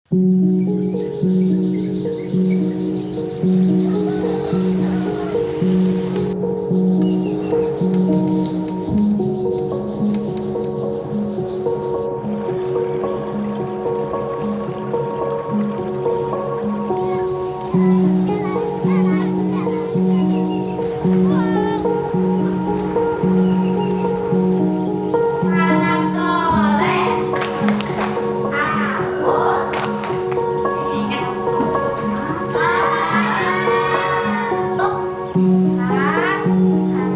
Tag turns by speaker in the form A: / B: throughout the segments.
A: Anak soleh,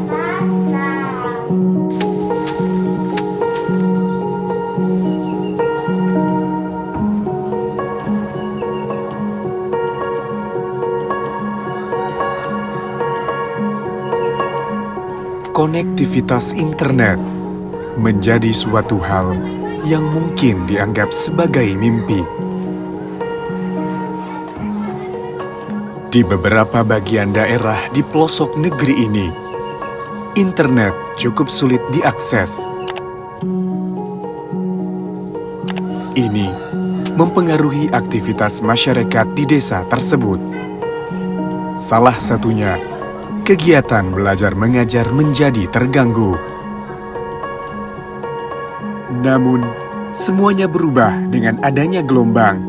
A: atas nah.
B: Konektivitas internet menjadi suatu hal yang mungkin dianggap sebagai mimpi. Di beberapa bagian daerah di pelosok negeri ini, internet cukup sulit diakses. Ini mempengaruhi aktivitas masyarakat di desa tersebut. Salah satunya, kegiatan belajar mengajar menjadi terganggu. Namun, semuanya berubah dengan adanya gelombang.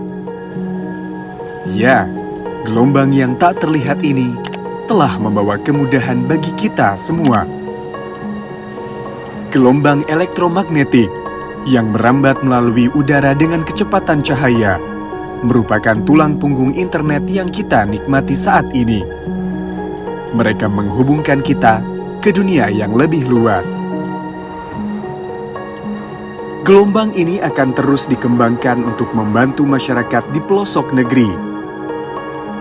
B: Ya, gelombang yang tak terlihat ini telah membawa kemudahan bagi kita semua. Gelombang elektromagnetik yang merambat melalui udara dengan kecepatan cahaya merupakan tulang punggung internet yang kita nikmati saat ini. Mereka menghubungkan kita ke dunia yang lebih luas. Gelombang ini akan terus dikembangkan untuk membantu masyarakat di pelosok negeri.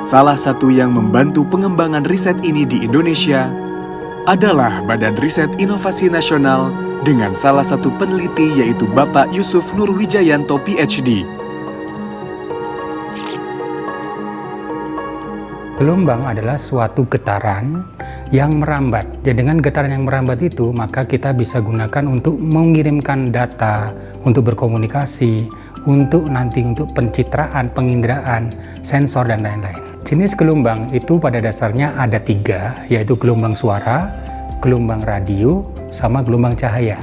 B: Salah satu yang membantu pengembangan riset ini di Indonesia adalah Badan Riset Inovasi Nasional dengan salah satu peneliti yaitu Bapak Yusuf Nurwijayanto PhD.
C: Gelombang adalah suatu getaran yang merambat. Dan dengan getaran yang merambat itu, maka kita bisa gunakan untuk mengirimkan data, untuk berkomunikasi, untuk pencitraan, penginderaan, sensor, dan lain-lain. Jenis gelombang itu pada dasarnya ada 3, yaitu gelombang suara, gelombang radio, sama gelombang cahaya.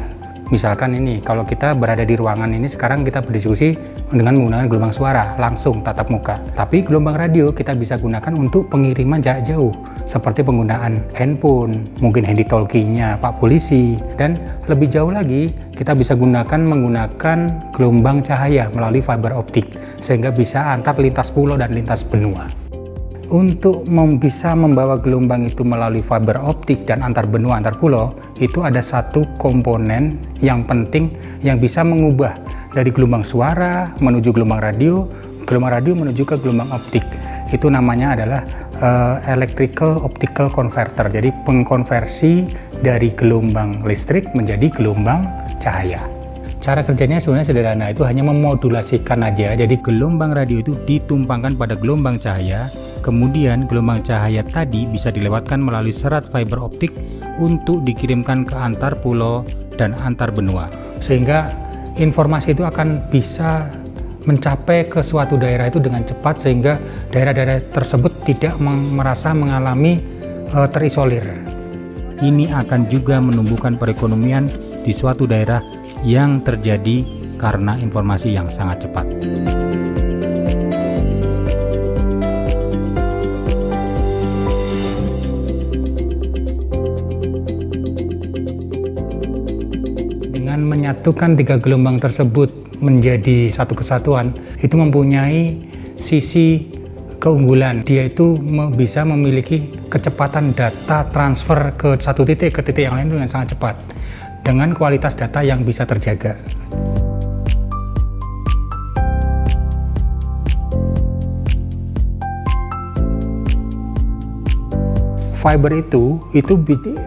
C: Misalkan ini, kalau kita berada di ruangan ini, sekarang kita berdiskusi dengan menggunakan gelombang suara, langsung tatap muka. Tapi gelombang radio kita bisa gunakan untuk pengiriman jarak jauh, seperti penggunaan handphone, mungkin handy talkie-nya Pak Polisi, dan lebih jauh lagi, kita bisa menggunakan gelombang cahaya melalui fiber optik, sehingga bisa antar lintas pulau dan lintas benua. Untuk bisa membawa gelombang itu melalui fiber optik dan antar benua, antar pulau, itu ada satu komponen yang penting yang bisa mengubah dari gelombang suara menuju gelombang radio menuju ke gelombang optik. Itu namanya adalah electrical optical converter. Jadi pengkonversi dari gelombang listrik menjadi gelombang cahaya. Cara kerjanya sebenarnya sederhana, itu hanya memodulasikan aja. Jadi gelombang radio itu ditumpangkan pada gelombang cahaya, kemudian gelombang cahaya tadi bisa dilewatkan melalui serat fiber optik untuk dikirimkan ke antar pulau dan antar benua. Sehingga informasi itu akan bisa mencapai ke suatu daerah itu dengan cepat, sehingga daerah-daerah tersebut tidak merasa mengalami terisolir. Ini akan juga menumbuhkan perekonomian di suatu daerah yang terjadi karena informasi yang sangat cepat. Dengan menyatukan 3 gelombang tersebut menjadi satu kesatuan, itu mempunyai sisi keunggulan. Dia itu bisa memiliki kecepatan data transfer ke satu titik ke titik yang lain dengan sangat cepat, dengan kualitas data yang bisa terjaga. Fiber itu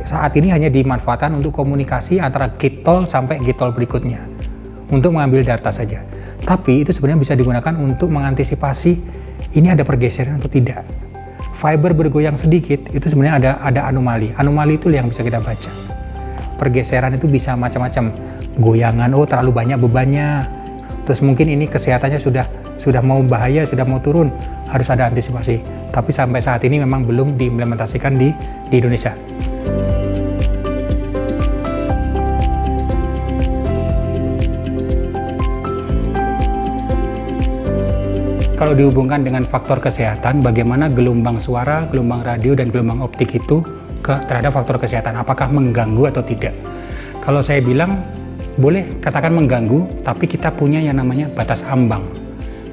C: saat ini hanya dimanfaatkan untuk komunikasi antara gate tol sampai gate tol berikutnya, untuk mengambil data saja. Tapi itu sebenarnya bisa digunakan untuk mengantisipasi ini ada pergeseran atau tidak. Fiber bergoyang sedikit itu sebenarnya ada anomali. Anomali itu yang bisa kita baca. Pergeseran itu bisa macam-macam, goyangan, terlalu banyak bebannya, terus mungkin ini kesehatannya sudah sudah mau bahaya, sudah mau turun, harus ada antisipasi. Tapi sampai saat ini memang belum diimplementasikan di Indonesia. Kalau dihubungkan dengan faktor kesehatan, bagaimana gelombang suara, gelombang radio, dan gelombang optik itu terhadap faktor kesehatan, apakah mengganggu atau tidak? Kalau saya bilang, boleh katakan mengganggu, tapi kita punya yang namanya batas ambang.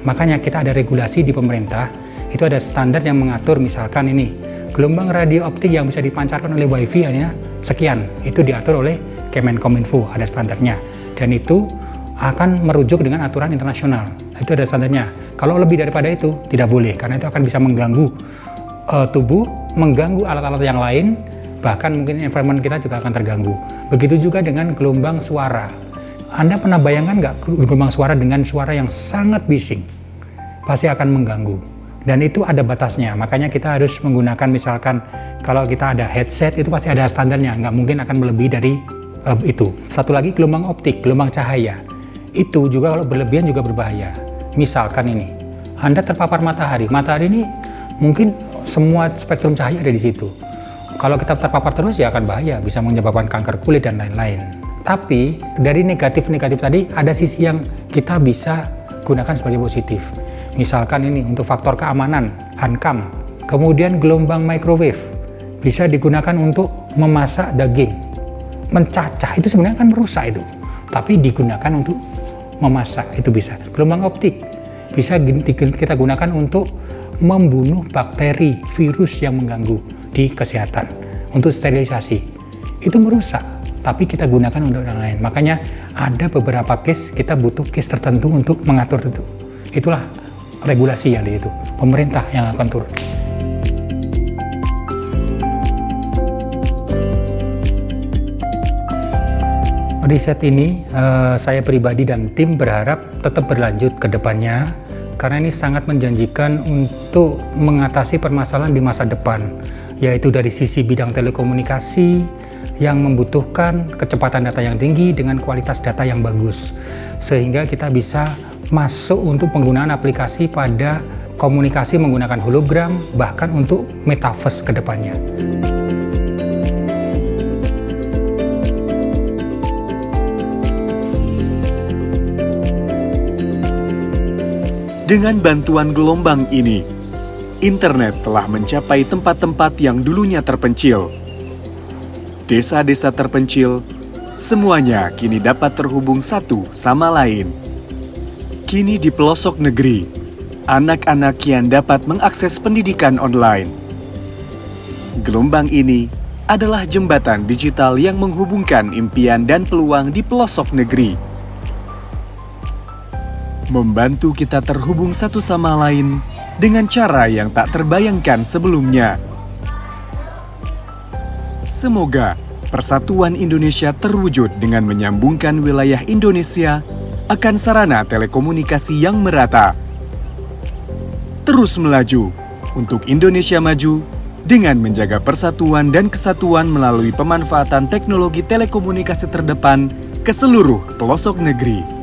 C: Makanya kita ada regulasi di pemerintah, itu ada standar yang mengatur, misalkan ini, gelombang radio optik yang bisa dipancarkan oleh WiFi hanya sekian, itu diatur oleh Kemenkominfo, ada standarnya. Dan itu akan merujuk dengan aturan internasional, itu ada standarnya. Kalau lebih daripada itu tidak boleh, karena itu akan bisa mengganggu tubuh, mengganggu alat-alat yang lain, bahkan mungkin environment kita juga akan terganggu. Begitu juga dengan gelombang suara. Anda pernah bayangkan nggak gelombang suara dengan suara yang sangat bising? Pasti akan mengganggu. Dan itu ada batasnya, makanya kita harus menggunakan, misalkan kalau kita ada headset, itu pasti ada standarnya, nggak mungkin akan melebihi dari itu. Satu lagi gelombang optik, gelombang cahaya. Itu juga kalau berlebihan juga berbahaya. Misalkan ini, Anda terpapar matahari. Matahari ini mungkin semua spektrum cahaya ada di situ. Kalau kita terpapar terus ya akan bahaya, bisa menyebabkan kanker kulit dan lain-lain. Tapi dari negatif-negatif tadi ada sisi yang kita bisa gunakan sebagai positif. Misalkan ini untuk faktor keamanan, HANCAM. Kemudian gelombang microwave bisa digunakan untuk memasak daging. Mencacah itu sebenarnya kan merusak itu, tapi digunakan untuk memasak itu bisa. Gelombang optik bisa kita gunakan untuk membunuh bakteri, virus yang mengganggu di kesehatan, untuk sterilisasi. Itu merusak, tapi kita gunakan untuk yang lain. Makanya ada beberapa case kita butuh case tertentu untuk mengatur itu. Itulah regulasi yang di situ, pemerintah yang akan turun. Riset ini saya pribadi dan tim berharap tetap berlanjut ke depannya, karena ini sangat menjanjikan untuk mengatasi permasalahan di masa depan, yaitu dari sisi bidang telekomunikasi yang membutuhkan kecepatan data yang tinggi dengan kualitas data yang bagus, sehingga kita bisa masuk untuk penggunaan aplikasi pada komunikasi menggunakan hologram, bahkan untuk metaverse ke depannya.
B: Dengan bantuan gelombang ini, internet telah mencapai tempat-tempat yang dulunya terpencil. Desa-desa terpencil, semuanya kini dapat terhubung satu sama lain. Kini di pelosok negeri, anak-anak kian dapat mengakses pendidikan online. Gelombang ini adalah jembatan digital yang menghubungkan impian dan peluang di pelosok negeri. Membantu kita terhubung satu sama lain dengan cara yang tak terbayangkan sebelumnya. Semoga persatuan Indonesia terwujud dengan menyambungkan wilayah Indonesia akan sarana telekomunikasi yang merata. Terus melaju untuk Indonesia maju dengan menjaga persatuan dan kesatuan melalui pemanfaatan teknologi telekomunikasi terdepan ke seluruh pelosok negeri.